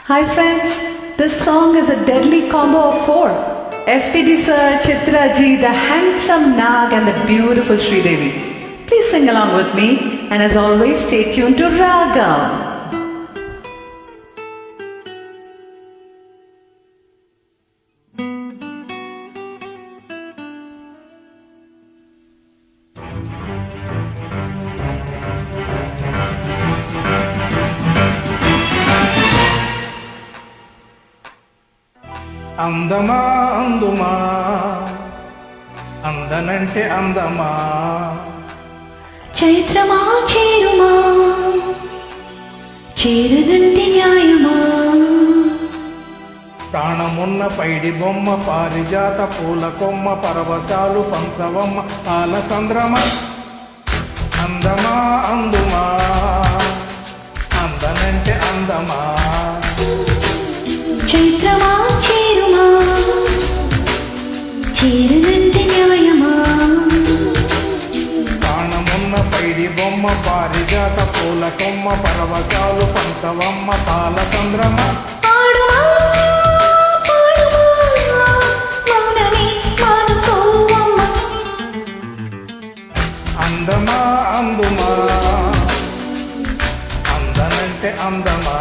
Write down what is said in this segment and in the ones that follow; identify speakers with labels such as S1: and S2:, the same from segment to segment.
S1: Hi friends, this song is a deadly combo of four. SPD sir, Chitra ji, the handsome Nag and the beautiful Sridevi. Please sing along with me and as always stay tuned to Ragam.
S2: అందమా అందుమా అందనంటే అందమా
S3: చైత్రమా చేరుమా చేరనంటే న్యాయమా
S2: ప్రాణమున్న పైడి బొమ్మ పారిజాత పూల కొమ్మ పరవశాలు పంచవమ్మ పాలచంద్రమ అందమా అందుమా అందనంటే అందమా
S3: చైత్రమా చేరుమా చేరనంటే న్యాయమా
S2: ప్రాణమున్న పైడి బొమ్మ పారిజాత పూల కొమ్మ పరవశాలు పంచవమ్మ పాలచంద్రమ
S3: పాడుమా పాడుమా మౌనమే మానుకోవమ్మ
S2: అందమా అందుమా అందనంటే అందమా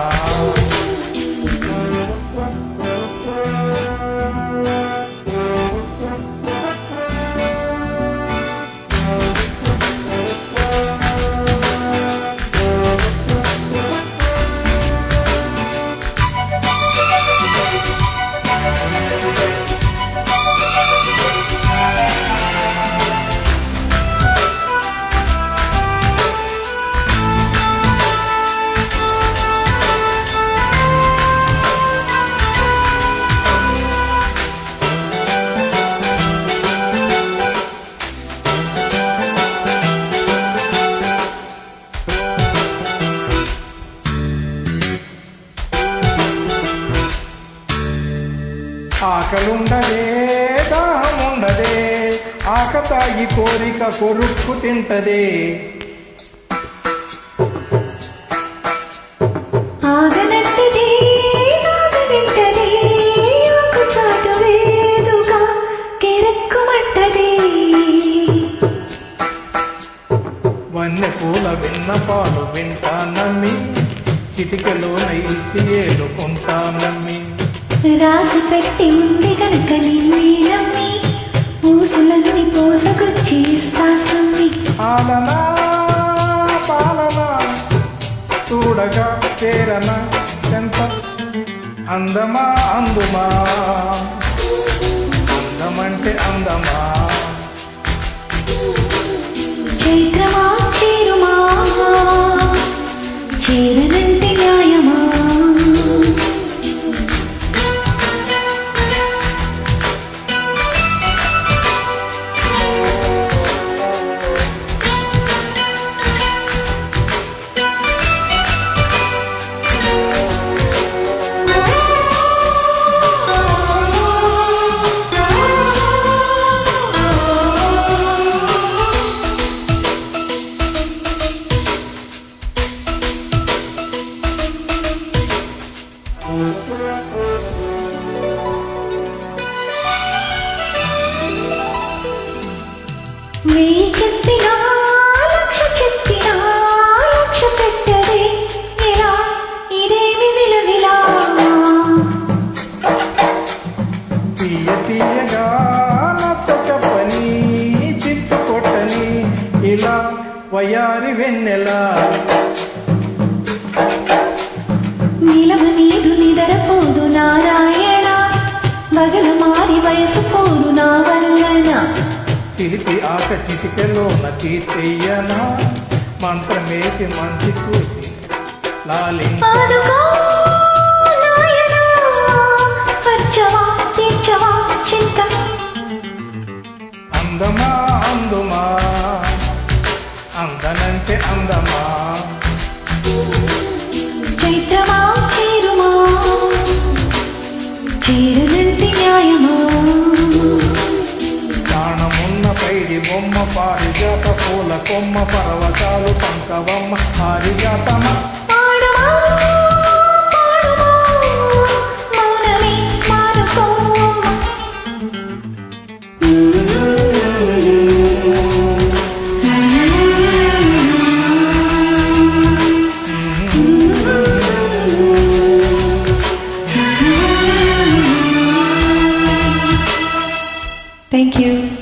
S2: ఆకలుండదే దాహముండదే ఆకతాయి కోరిక కొరుక్కు తింటదే
S3: ఆగనంటదే ఆగనంటదే ఆకు చాటు వేదుగా కెరక్కుమంటదే
S2: వన్నె పూల విన్నపాలు వింటానమ్మి చిటికలోన ఇచ్చి ఏలుకుంటానమ్మి
S3: రాసి పెట్టి ఉంది గనుక నిన్నే నమ్మి పూసులన్నీ పోసకొచ్చి ఇస్తా సమ్మి
S2: ఆలనా పాలనా చూడగా చేరన ఎంత అందమా అందుమా అందమంటే అందమా
S3: చైత్రమా చేరుమా చేరనంటే న్యాయమా వెయ్యి చెప్పినా లక్ష చెప్పినా లక్ష పెట్టదే ఇలా ఇదేమి విలువిలా
S2: తీయ తీయగా నచ్చ చెప్పని చిత్తు కొట్టని ఇలా వయారి వెన్నెలా
S3: నిలవనీదు నిదరపోదు నారాయణ బగల మారి వయసు పోరు నా వల్లన
S2: చిలిపి ఆక చిటికెలోన తీర్చెయ్యనా మంత్రమేసి మంచి చూసి లాలించ
S3: ఆదుకో నాయనా వచ్చవా తీర్చవా చింత
S2: అందమా అందుమా అందనంటే అందమా
S3: చైత్రమా చేరుమా చేరనంటే న్యాయమా
S2: ప్రాణమున్న పైడి బొమ్మ పారిజాత పూల కొమ్మ పర్వతాలు పంకవమ్మ పారిజాతమ
S3: పాడుమా పాడుమా Thank you.